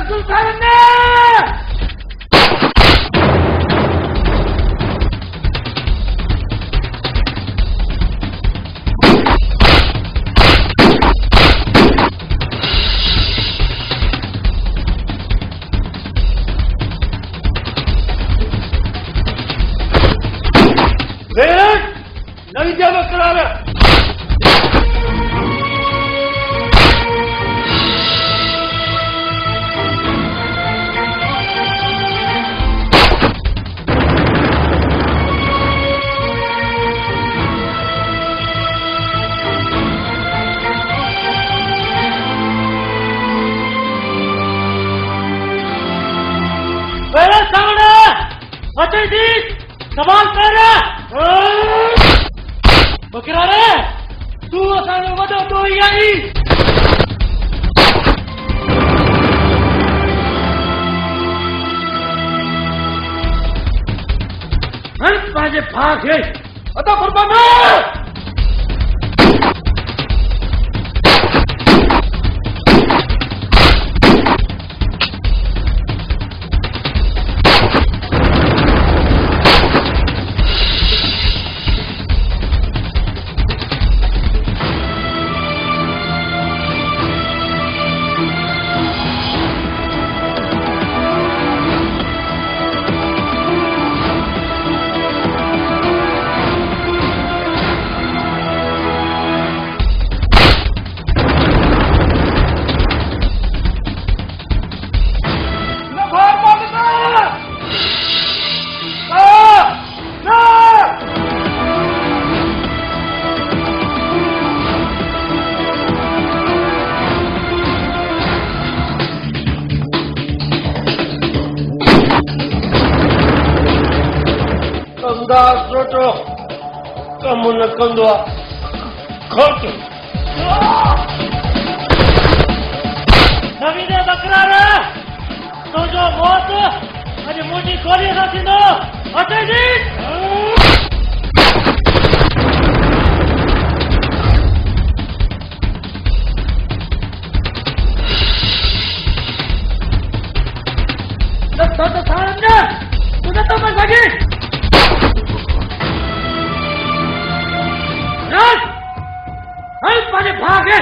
सुल्तानने नवी जगह करार मेरे सामने अजय जी सवाल कर बकरा रे तू असांजो वॾो ॾोही आहीं हल पंहिंजे भाउ खे अदा फरमाए सोचो कम न कंदो खोट नवीन बकरा रे तुंहिंजो मौत अॼु मुंहिंजी गोलीअ सां थींदो अजय जी तू नथो मर सघीं हल पंहिंजे भाउ खे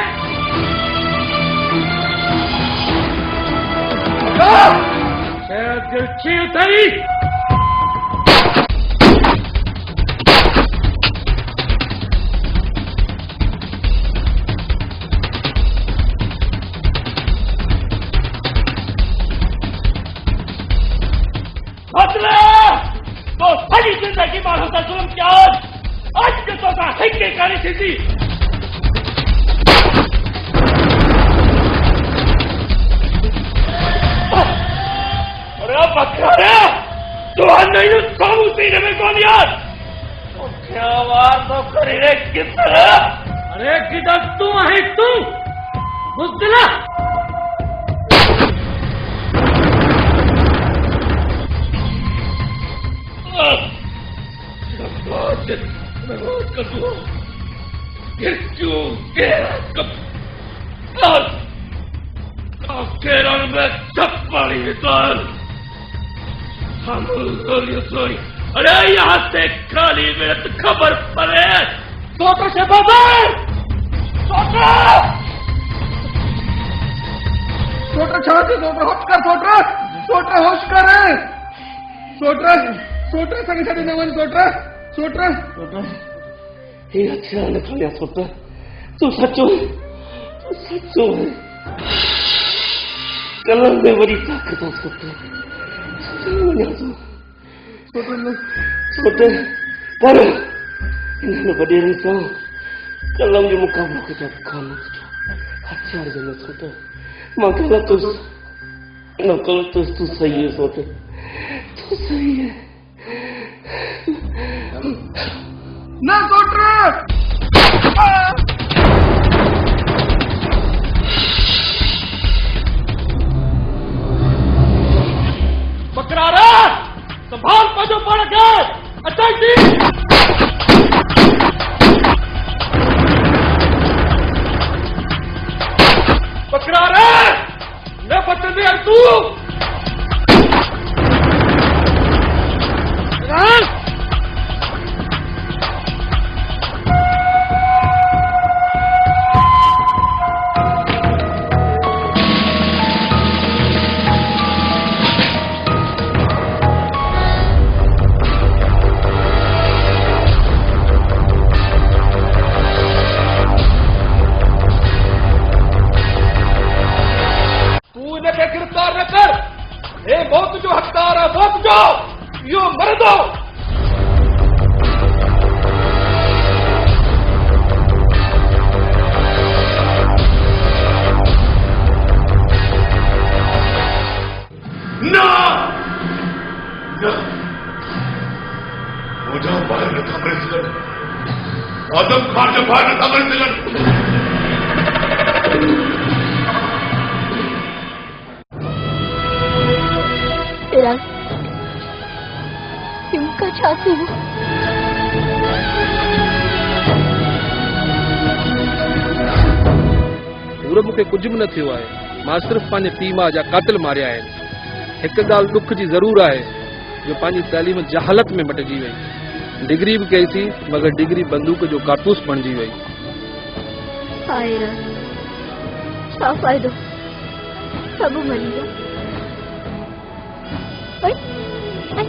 दिल छी अथई तो सॼी ज़िंदगी माण्हू सां ज़ुल्म कयो अॼु तोखां हिकु करे थींदी बकरा तू नहीं सामू सीने में कौन यार क्या आवाज तो करी रे किधर अरे किधर तू है तू बुझला केरल में चप्पड़ी निकाल हम सोई अरे यहाँ से खाली मेरे तो खबर पड़े सोटो से बाबर सोटो सोटो छाती सोटो होश कर सोटो सोटो होश कर सोटो सोटो संग साथी नवन सोटो सोटो सोटो ये अच्छा निकल गया सोटो तू सच्चो है कलम में बड़ी ताकत है सोटो छोटे पर इन्होंने बड़े रिश्तों कलम के मुकाबले के साथ खाना हथियार जमा छोटे माँ कहला तू सही है छोटे तू सही है ना छोटे बकरारा संभाल पजो पड़ गए अटल जी बकरारा न बचंदे यार तू। गिरफ्तार न कर, ये मौत जो हकदार है, मौत जो यो मर दो। ना मुझे बाहर न था मेरे सिलन, आदम खान जो बाहर न था मेरे सिलन। इनका चाहती हूँ पूरा मूंखे कुछ भी न थियो आहे। मां सिर्फ़ पंहिंजे पीउ मां जा कातिल मारिया आहिनि। हिकु ॻाल्हि दुख जी ज़रूर आहे जो पंहिंजी तालीम जहालत में मटिजी वई। डिग्री भी कई थी मगर डिग्री बंदूक जो कारतूस बणिजी वई। छा फ़ाइदो, सभु मरी विया।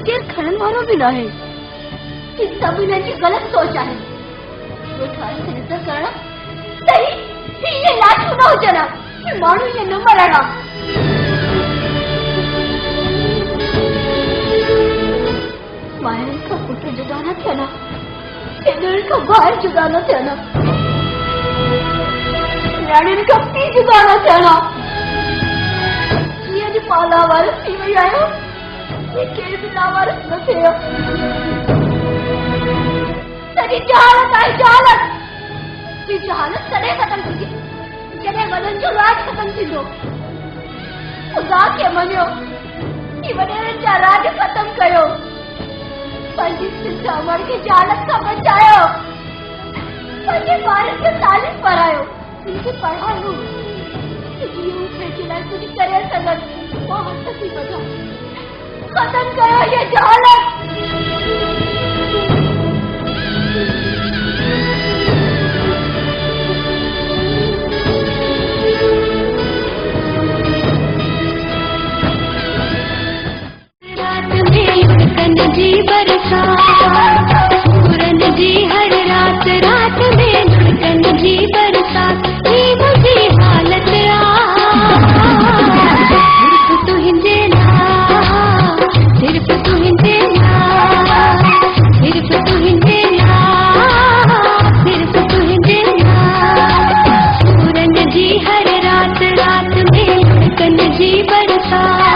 केर खणण वारो भी न है। सब इन्हनि जी गलत सोच है। जो ठाहे सिलेक्टर करणा सही ये लाशूं न हुजनि, ये माण्हू ये न मरणा। मायरनि खां पुट जुदा न थियनि, भेनरुनि खां भाउ जुदा न थियनि, नियाणियुनि खां पीउ जुदा न थियनि। जीअं अॼु पाउ लावारिस थी वई आहियो, ये केर भी लावारिस न थियो। सॼी जहालत आहे, जहालत। ही जहालत तॾहिं ख़तम थींदी जॾहिं वॾनि जो राज ख़तम थींदो। ख़ुदा खे मञियो, ही वॾेरनि जा राज ख़तम कयो। पंहिंजी सिंध अमर खे जहालत खां बचायो। पंहिंजे ॿारनि खे तालीम पढ़ायो, इनखे पढ़ायो जीअं पंहिंजे लाइ कुझु करे सघनि। मां हथ थी वधां, खत्म करो ये जहालत। रात में उड़कन जी बरसात, पूरन जी हर रात, रात में उड़कन जी बरसात, ये मुझे हालत सिर्फ तुझे सिर्फ तुझे सिर्फ तुझे सिर्फ तुझे पूरन जी हर रात, रात में उड़कन जी बरसात।